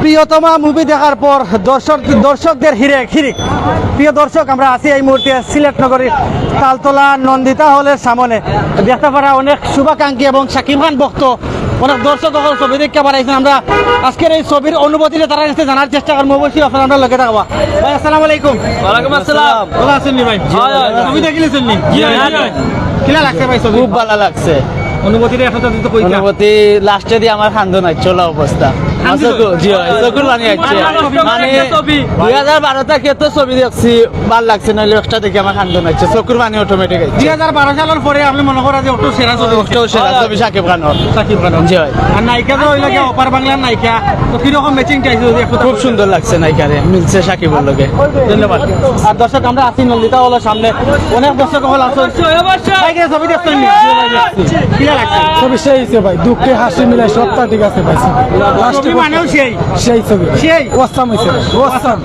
প্রিয়তমা মুভি দেখার পর দর্শকদের হিরিক প্রিয় দর্শক, আমরা আছি এই মুহূর্তে সিলেট নগরীর তালতলা নন্দিতা হলের সামনে। দেখতে পারা অনেক শুভাকাঙ্ক্ষী এবং শাকিব খান ভক্ত অনেক দর্শক ছবি দেখতে পারাইছেন। আমরা আজকের এই ছবির অনুভূতিটা তারা কাছে জানার চেষ্টা করবো। অবশ্যই আপনারা আমরা লগে থাকবা। ভাই আসসালামু আলাইকুম। ওয়ালাইকুম আসসালাম। ভালো আছেন নি ভাই? ছবি দেখিলেছেন নি? কিলা লাগছে ভাই ছবি? খুব ভালো লাগছে। অনুভূতিটা এখন তো কইতা। অনুভূতি লাস্টে দিয়ে আমার খান্দো নাই চলা অবস্থা। চকুর পানি আসছে। মানে 2012 থেকে তো ছবি দেখছি, ভাল লাগছে, নইলে একটা দেখে আমার খান্দো নাইছে, চকুর পানি অটোমেটিক আসছে। 2012 সালের পরে আপনি মনে করা যে অটো সেরা ছবি, ছবি শাকিব খানের। জি ভাই। আর নায়িকা তো হইল গিয়ে অপার বাংলার নায়িকা, তো কিরকম ম্যাচিং চাইছে? খুব সুন্দর লাগছে নায়িকারে, মিলছে শাকিবের লগে। ধন্যবাদ। আর দর্শক, আমরা আছি নন্দিতা হলের সামনে, অনেক দর্শক হল আছে। ছবি দেখছেন নি? কিলা লাগছে? ছবি সেই হয়েছে ভাই, দুঃখে হাসি মিলাই সবটা ঠিক আছে ভাই। ছবি মানেও সেই সেই ছবি সেই ওয়াসাম হয়েছে ওয়াসাম।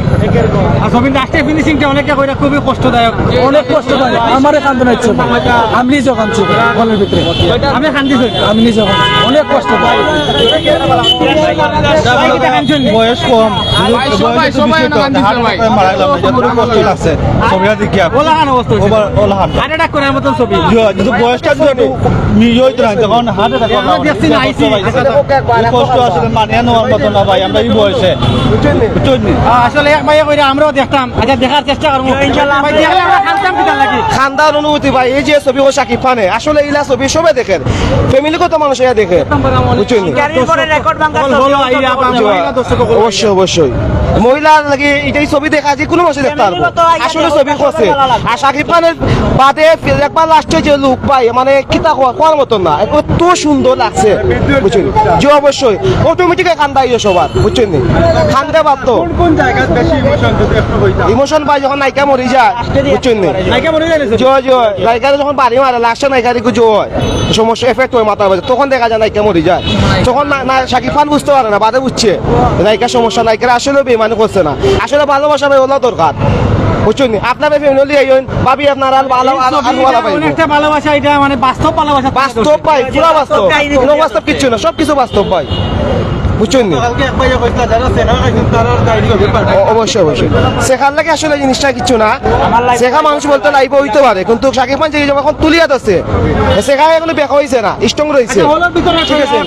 আর ছবির লাস্টের ফিনিশিংটা অনেকে কইরা খুবই কষ্টদায়ক, অনেক কষ্ট ভাই, আমারে কান্দে নাইছে, আমি নিজে কাঁদছি হলের ভিতরে, আমি কান্দিছি, আমি নিজে কাঁদছি, অনেক কষ্ট ভাই। বয়স কম, হার্ট অ্যাটাক করার মতন ছবি। বয়সটা তখন হার্ট কষ্ট আসলে মানিয়ে নেওয়ার মতো না ভাই, আমরা এই বয়সে আসলে এক ভাইয়া কইরা আমরাও দেখতাম। আচ্ছা, দেখার চেষ্টা করবো ইনশাআল্লাহ। ভাই দেখলে আমরা খানতাম কিটা লাগি খানদার অনুভূতি ভাই। এই যে ছবি ও শাকিব খানে আসলে ইলা ছবি সবাই দেখেন, ফ্যামিলিগত মানুষ এরা দেখে, বুঝছেন? অবশ্যই অবশ্যই মহিলা লাগে এটাই ছবি দেখা যে কোনো মানুষ দেখতে পারবো। আসলে ছবি করছে। আর শাকিব খানের বাদে একবার লাস্টে যে লুক পাই, মানে কিতা কোয়ার মতন না, এত সুন্দর লাগছে, বুঝছেন? যে অবশ্যই অটোমেটিক খান্দা সবার, বুঝছেন? খান্দা বাধ্য। কোন জায়গায় বেশি ইমোশন যদি একটু হইতা? ইমোশন পাই যখন নায়িকা মরে যায়, বুঝছেন? নায়িকা মরে যায় জয় জয় নায়িকারা যখন বাড়ি মারে, লাস্টে নায়িকা দিকে জয় সমস্যা এফেক্ট হয় মাথার বাজে, তখন দেখা যায় নায়িকা মরে যায়। তখন না শাকিব খান বুঝতে পারে না, বাদে বুঝছে নায়িকার সমস্যা, নায়িকারা আসলে বেমানি করছে না, আসলে ভালোবাসা ওলা দরকার, বুঝছেন? আপনার ফ্যামিলি আইন ভাবি আপনার অনেকটা ভালোবাসা, এটা মানে বাস্তব ভালোবাসা, বাস্তব পাই, পুরা বাস্তব, কোনো বাস্তব কিচ্ছু না, সবকিছু বাস্তব পাই, বুঝছেন? অবশ্যই অবশ্যই শেখার লাগে আসলে জিনিসটা কিছু না, শেখা মানুষ বলতে লাইভ হইতে পারে, কিন্তু শাকিব খান যে যখন তুলিয়াত আছে শেখা এখনো বেকা হয়েছে না, স্ট্রং রয়েছে, ঠিক আছে?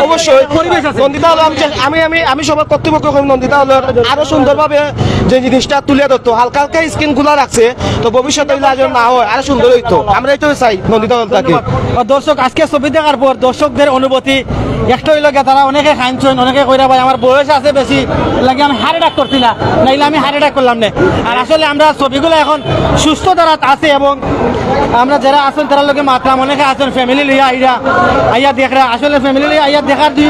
অবশ্যই নন্দিতা হল আমি সবার কর্তৃপক্ষ নন্দিতা হল আরো সুন্দরভাবে যে জিনিসটা তুলে ধরতো, হালকা হালকা স্কিন গুলা রাখছে, তো ভবিষ্যতে না হয় আরো সুন্দর হইতো, আমরা এটাই চাই নন্দিতা হলটাকে। দর্শক, আজকে ছবি দেখার পর দর্শকদের অনুভূতি একটা হইল গিয়ে, তারা অনেকে খাইছেন, অনেকে কইরা ভাই আমার বয়স আছে বেশি লাগে, আমি হার্ট অ্যাটাক করছি না, নাইলে আমি হার্ট অ্যাটাক করলাম না। আর আসলে আমরা ছবিগুলো এখন সুস্থ দ্বারা আছে, এবং আমরা যারা আছেন তারা লোকে মাত্রাম, অনেকে আছেন ফ্যামিলি লইয়া আইয়া দেখরা, আসলে ফ্যামিলি লইয়া আইয়া দেখার যে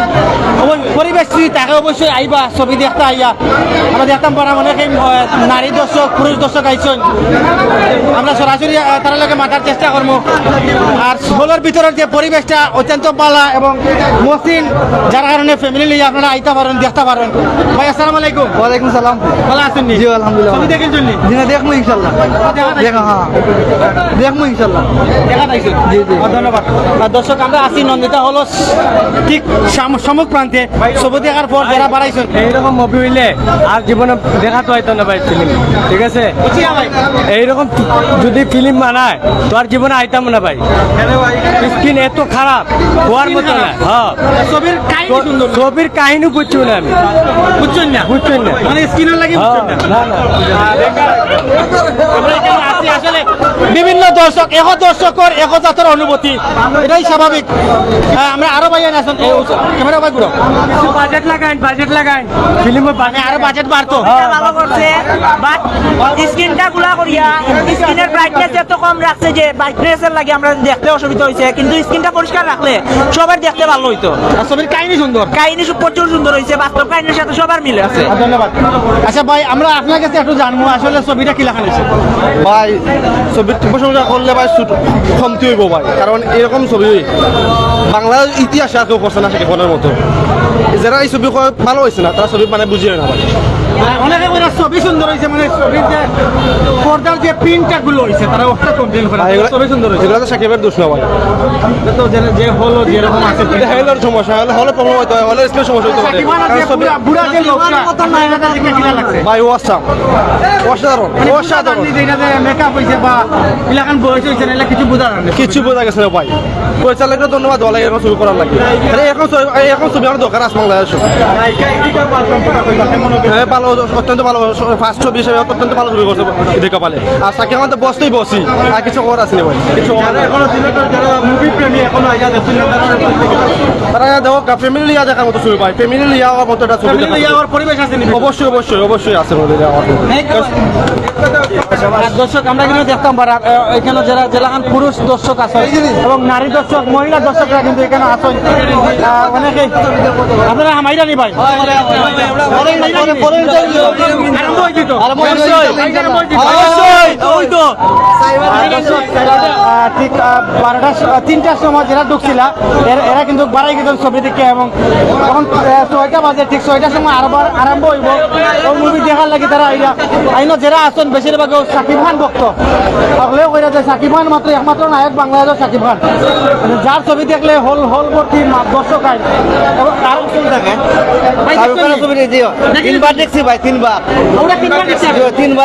পরিবেশ তাকে অবশ্যই আইবা ছবি দেখতে আইয়া। আমরা দেখতাম পড়া অনেকে নারী দর্শক, পুরুষ দর্শক আইছেন, আমরা সরাসরি তারা লোকে মাথার চেষ্টা করবো। আর হলের ভিতরের যে পরিবেশটা অত্যন্ত ভালো এবং মসৃণ, যার কারণে ফ্যামিলি লিয়ে আপনারা আইতে পারেন, দেখতে পারেন। ভাই আসসালামু আলাইকুম। ওয়ালাইকুম সালাম। ভালো আছেন নি? জি আলহামদুলিল্লাহ। ছবি দেখেন চলনি? জি না, দেখমু ইনশাআল্লাহ। দেখা, হ্যাঁ দেখমু ইনশাআল্লাহ। দেখা পাইছেন? জি জি ধন্যবাদ। আর দর্শক, আমরা আছি নন্দিতা হল ঠিক সম্মুখ প্রান্তে। ছবি দেখার পর যারা বাড়াইছেন, এইরকম মুভি হইলে আর জীবনে দেখা তো হইতো না ভাই, ফিল্ম, ঠিক আছে? এইরকম যদি ফিল্ম বানায় তো আর জীবনে আইতাম না ভাই। স্কিন এত খারাপ হওয়ার মতো না। হ্যাঁ, ছবির কাহিনী সুন্দর, ছবির কাহিনী বুঝছি না আমি, বুঝছেন না? বুঝছেন না, মানে স্ক্রিনের লাগে বুঝছেন না? না না। আমরা এখানে আছি আসলে বিভিন্ন দর্শক, দর্শকের জাতের অনুভূতি, এটাই স্বাভাবিক। আমরা আরো ভাই আছেন, ক্যামেরা ভাই গুলো বাজেট লাগাইন ফিল্মে আরো বাজেট বাড়তো। ভালো করছে, বাট স্ক্রিনটা গুলা করিয়া স্ক্রিনের ব্রাইটনেস এত কম রাখছে যে ব্রাইটনেসের লাগে আমরা দেখতে অসুবিধা হয়েছে, কিন্তু স্ক্রিনটা পরিষ্কার রাখলে সবার দেখতে ভালো হইতো। আর ছবির কাহিনী সুন্দর, কাহিনী প্রচুর সুন্দর হয়েছে, বাস্তব কাহিনীর সাথে সবার মিলে আছে। ধন্যবাদ। আচ্ছা ভাই, আমরা আপনার কাছে একটু জানবো আসলে ছবিটা কি লেখা হয়েছে? ভাই ছবির প্রশংসা করলে ভাই কমতি হইব ভাই, কারণ এরকম ছবি বাংলার ইতিহাসে আর কেউ করছে না শাকিব খানের মতো। যারা এই ছবি ভালো হয়েছে না, তারা ছবি মানে বুঝিয়ে না ভাই। অনেকে করে ছবি সুন্দর হয়েছে মানে ছবির যে পর্দার যে প্রিন্টটা গুলো হয়েছে তারা ওটা কমপ্লেন করে ছবি সুন্দর হয়েছে এগুলো তো সাকিবের দোষ না ভাই তো যে হলো যেরকম আছে এটা হেলের সমস্যা হলে প্রবলেম হইতো হলে স্কিল সমস্যা হইতো সাকিব খানের যে বুড়া যে লোকটা কত না এটা দেখে কিলা লাগছে ভাই ওয়াসাম অসাধারণ অসাধারণ মেকআপ হয়েছে বা ইলাকান বয়স হয়েছে না কিছু বোঝা যায় না কিছু বোঝা গেছে না ভাই পরিচালককে ধন্যবাদ বলে এরকম ছবি করার লাগে এখন ছবি আমার দরকার আছে বাংলাদেশ হ্যাঁ ভালো অত্যন্ত ভালো ফার্স্ট ছবি হিসেবে অত্যন্ত ভালো ছবি করছে দেখা পালে আর সাকিব খান তো বসতেই বসি আর কিছু খবর আছে না ভাই কিছু এখনো যারা মুভি প্রেমী এখনো আইয়া দেখুন তারা দেখো ফ্যামিলি লিয়া দেখার মতো ছবি পায় ফ্যামিলি লিয়া হওয়ার মতো একটা ছবি দেখা যায়। পরিবেশ আছে অবশ্যই অবশ্যই অবশ্যই আছে আর দর্শক আমরা কিন্তু দেখতাম এখানে যারা জেলাখান পুরুষ দর্শক আছে এবং নারী দর্শক মহিলা দর্শকরা কিন্তু এখানে আছেন অনেকে আপনারা হামাইরা নি ভাই আরম্ভ হয়েছে তো ঠিক 3টার সময় যারা ঢুকছিল এরা কিন্তু বাড়াই গেছিল ছবি দেখে এবং তখন 6টা বাজে ঠিক 6টার সময় আরম্ভ হইব ওই মুভি দেখার লাগে তারা আইন যারা আসেন বেশিরভাগ সাকিব খান ভক্ত হলেও কইরা যে সাকিব খান মাত্র একমাত্র নায়ক বাংলাদেশের সাকিব খান মানে যার ছবি দেখলে হল ভর্তি দর্শক আইন এবং আরো দেখেন তিনবার দেখছি ভাই তিনবার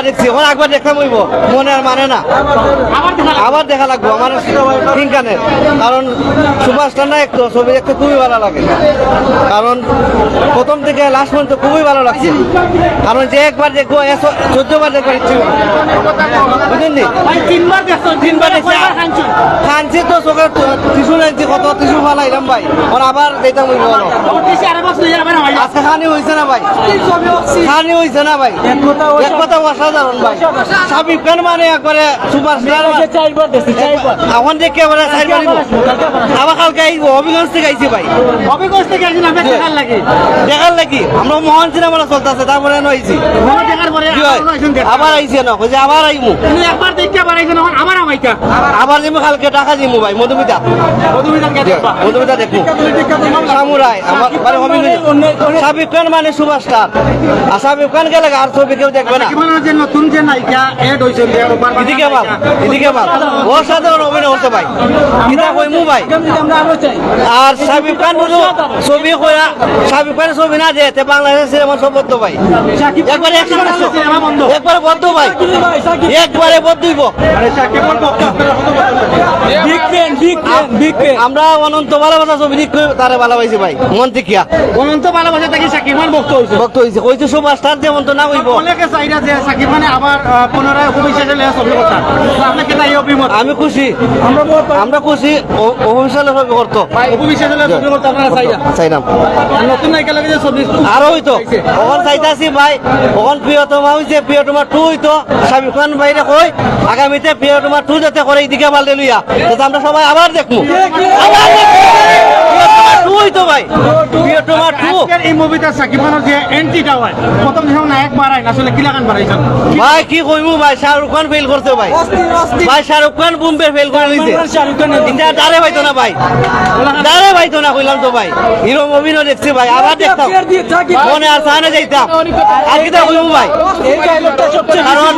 দেখছি এখন একবার দেখলাম হইব মনে আর মানে না আবার দেখা লাগবো আমার তিনখানের কারণ সুপারস্টার না একটু ছবি দেখতে খুবই ভালো লাগে কারণ প্রথম থেকে লাস্ট পর্যন্ত খুবই ভালো লাগছে কারণ যে একবার দেখবো 14বার দেখবার ইচ্ছে বুঝলেন তিনবার দেখছি খানছি তো চোখের টিসু নাইছি কত টিসু ফালাইলাম ভাই আর আবার যেতাম হইব আজকে খানি হয়েছে না ভাই খানি হয়েছে না ভাই এক কথা অসাধারণ ভাই সাকিব খান মানে একবারে সুপারস্টার এখন দেখে এবারে আবার কালকে আইব হবিগঞ্জ থেকে আইছি ভাই অভিজ্ঞতা থেকে একদিন আমরা দেখার লাগে দেখার লাগি আমরা মহান সিনেমা চলতেছে তারপরে আইছি দেখার পরে আবার আইছি না কইছে আবার আইমু একবার দেখতে আবার আইছেন আবার আমাইকা আবার যাবো কালকে টাকা দিমু ভাই মধুমিতা দেখবো সামুরাই আমার মানে সাকিব খান মানে সুপারস্টার আর সাকিব খান গেলে আর ছবি কেউ দেখবে না যে নতুন যে নায়িকা এড হইছে এদিকে ভাল অসাধারণ অভিনয় করতে ভাই কিতা কইমু ভাই আর সাকিব খান ছবি কইরা সাকিব খানের ছবি না যেতে বাংলাদেশের সিনেমা সব বদ্ধ ভাই একবারে 100% একবারে বদ্ধ ভাই একবারে বদ্ধইব আমরা অনন্ত ভালোবাসা ছবি দেখে তারে ভালোবাসি ভাই মন থেকে অনন্ত ভালোবাসা থেকে সাকিব খান ভক্ত হইছে কইছে সুপারস্টার যেমন তো না হইব অনেকে চাইরা যে সাকিব খানে আবার পুনরায় অভিষেকে লেয়া ছবি কথা আপনাকে তাই অভিমত আমি খুশি আমরা খুশি অভিষেকে ছবি করতো অভিষেকে লেয়া ছবি কথা আপনারা চাইলাম নতুন নায়িকা লাগে যে ছবি আরো হইতো ওখান চাইতাছি ভাই ওখান প্রিয়তমা হইছে প্রিয়তমা 2 হইতো সাকিব খান বাইরে কই আগামীতে প্রিয়তমা 2 যাতে করে এইদিকে বালতে লইয়া যাতে আমরা সবাই আবার দেখবো হইতো ভাই প্রিয়তমা 2 এই মুভিটা সাকিব খানের যে এন্ট্রিটা হয় প্রথম যখন নায়ক বাড়ায় আসলে কিলা খান বাড়াইছেন ভাই কি কইমু ভাই শাহরুখ খান ফেল করতে ভাই ভাই শাহরুখ খান বুমবে ফেল করে লইছে এটা দাঁড়ে পাইতো না ভাই দাঁড়ে পাইতো না কইলাম তো ভাই হিরো অভিনয় দেখছি ভাই আবার দেখতাম মনে আর সামনে যাইতাম আর কি তা কইমু ভাই কারণ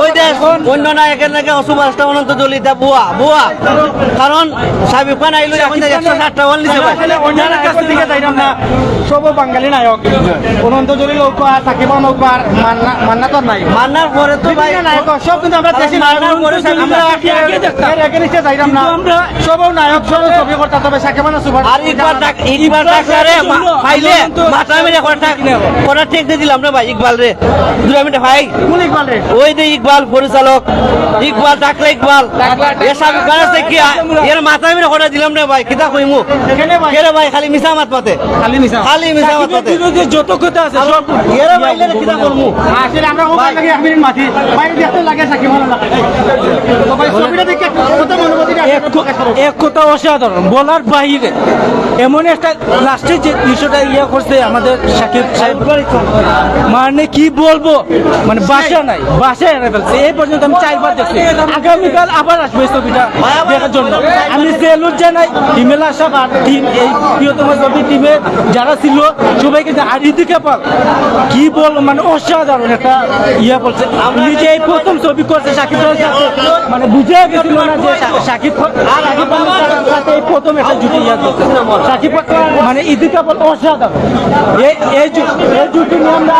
ওই দেশ অন্য নায়কের নাকি সুপারস্টার অনন্ত জলিতা বুয়া কারণ সাকিব খান আইলো এখন 160টা ওয়াল নিছে ভাই অন্যের কাছ থেকে যাইলাম না সব বাঙালি নায়ক অনন্ত জলিল হোক বা সাকিব খান হোক বা মান্না তো নাই মান্নার পরে তো ভাই নায়ক সব কিন্তু আমরা দেশি নায়ক আমরা আগে নিচে যাইলাম না সব নায়ক সব ছবি করতে তবে সাকিব খানের সুপার আর একবার ডাক্তারে ফাইলে মাথা মেরে করা ঠিক দিয়ে দিলাম না ভাই ইকবাল রে 2 মিনিট ভাই কোন ইকবাল রে ওই যে ইকবাল পরিচালক ইকবাল ডাকলে ইকবাল এ সাকিব খান আছে কি এর মাথা মেরে করা দিলাম না ভাই কিতা কইমু এখানে ভাই কেরে ভাই খালি মিছা মাত পাতে খালি মিছা মাত পাতে যত কথা আছে সব এর বাইলে কিতা করমু আসলে আমরা ওখান থেকে 1 মিনিট মাটি বাইরে দেখতে লাগে সাকিব খানের লাগে তো ভাই ছবিটা দেখে কত অনুভূতিটা এক কথা অসাধারণ বলার বাহিরে এমন একটা লাস্টে যে দৃশ্যটা করছে আমাদের সাকিব সাহেব মানে কি বলবো মানে বাসায় এনে ফেলছে এই পর্যন্ত আমি 4বার দেখছি আগামীকাল আবার আসবো এই ছবিটা দেখার জন্য আমি সেলুট জানাই হিমেল আশা টিম এই প্রিয়তম ছবি টিমে যারা ছিল সবাইকে যে আর ইদিকা পাল কি বল মানে অসাধারণ একটা ইয়ে বলছে উনি যে এই প্রথম ছবি করছে শাকিব খানের সাথে মানে বুঝে গেছিল না যে শাকিব খান আর আগে সাথে এই প্রথম একটা জুটি ইয়ে করছে শাকিব খান মানে ইদিকা পাল অসাধারণ এই জুটি নিয়ে আমরা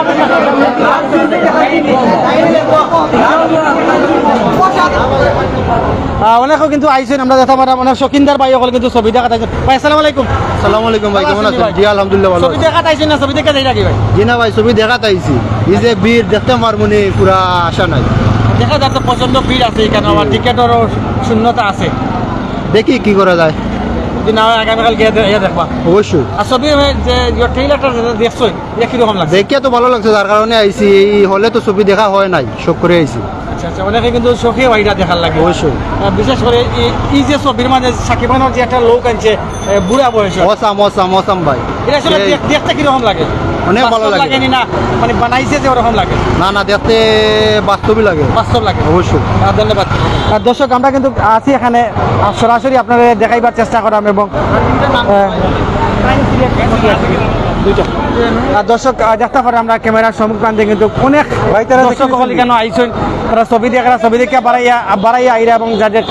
অনেকেও কিন্তু আইসেন আমরা দেখা পারাম অনেক শকিনদার ভাই সকল কিন্তু ছবি দেখা তাইছেন ভাই আসসালামু আলাইকুম আসসালামু আলাইকুম ভাই, কেমন আছেন? জি আলহামদুলিল্লাহ ভালো ছবি দেখা তাইছেন না ছবি দেখা যাই নাকি ভাই জি না ভাই, ছবি দেখা তাইছি। এই যে বীর দেখতে আমার মনে পুরা আশা নাই। দেখা যাচ্ছে প্রচন্ড ভিড় আছে এখানে আমার টিকেটেরও শূন্যতা আছে দেখি কি করা যায়। যদি না হয় আগামীকাল গিয়ে দেখবা অবশ্যই আর ছবি যে ট্রেইলারটা দেখছো এটা কিরকম লাগছে দেখে তো ভালো লাগছে, যার কারণে আইছি। এই হলে তো ছবি দেখা হয় নাই, শখ করে আইছি। আচ্ছা আচ্ছা অনেকে কিন্তু চোখে বাইরা দেখার লাগে অবশ্যই বিশেষ করে এই যে ছবির মাঝে সাকিব খানের যে একটা লোক আনছে বুড়া বয়স অসাম অসাম অসাম ভাই, এটা আসলে দেখতে কিরকম লাগে অনেক ভালো লাগে। লাগেনি না মানে বানাইছে যে ওরকম লাগে না না, দেখতে বাস্তবই লাগে। বাস্তব লাগে অবশ্যই। ধন্যবাদ দর্শক আমরা কিন্তু আছি এখানে সরাসরি আপনাদের দেখাইবার চেষ্টা করাম এবং দর্শক দেখতে পারে আমরা ক্যামেরার সম্মুখে কিন্তু অনেক দর্শক কেন আইসেন তারা ছবি দেখে বাড়াইয়া আইরা এবং যাদের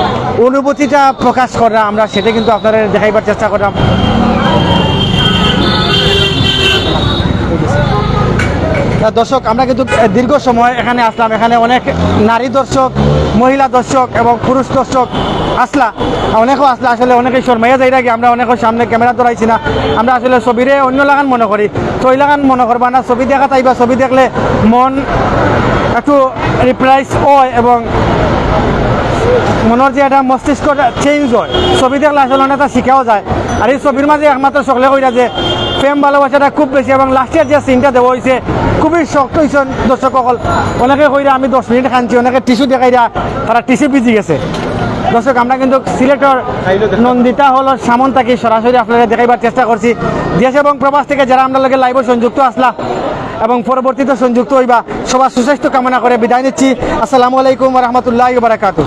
অনুভূতিটা প্রকাশ করা আমরা সেটা কিন্তু আপনাদের দেখাইবার চেষ্টা করলাম। দর্শক আমরা কিন্তু দীর্ঘ সময় এখানে আসলাম, এখানে অনেক নারী দর্শক, মহিলা দর্শক এবং পুরুষ দর্শক অনেকেও আসলে আসলে অনেকে শর্মাইয়া যাই রাখি আমরা অনেকের সামনে ক্যামেরা ধরাইছি না, আমরা আসলে ছবিরে অন্য লাগান মনে করি, তো ওই লাগান মনে করবা না। ছবি দেখা তাইবা, ছবি দেখলে মন একটু রিপ্রাইজ হয় এবং মনের যে একটা মস্তিষ্ক চেঞ্জ হয়, ছবি দেখলে আসলে অনেকটা শিখাও যায়। আর এই ছবির মাঝে একমাত্র সকলে কইরা যে প্রেম ভালোবাসাটা খুব বেশি এবং লাস্টের যে সিনটা দেওয়া হয়েছে খুবই শক্ত হয়েছে দর্শক সকল। অনেকে কইরা আমি 10 মিনিট খানছি, অনেকে টিস্যু দেখাইরা তারা টিস্যু ভিজি গেছে। দর্শক আমরা কিন্তু সিলেটের নন্দিতা হল সামন্তাকে সরাসরি আপনাদের দেখাইবার চেষ্টা করছি। দেশ এবং প্রবাস থেকে যারা আমরা লগে লাইভে সংযুক্ত আসলা এবং পরবর্তীতে সংযুক্ত হইবা সবার সুস্বাস্থ্য কামনা করে বিদায় নিচ্ছি। আসসালামু আলাইকুম ওয়া রাহমাতুল্লাহি ওয়া বারাকাতুহু।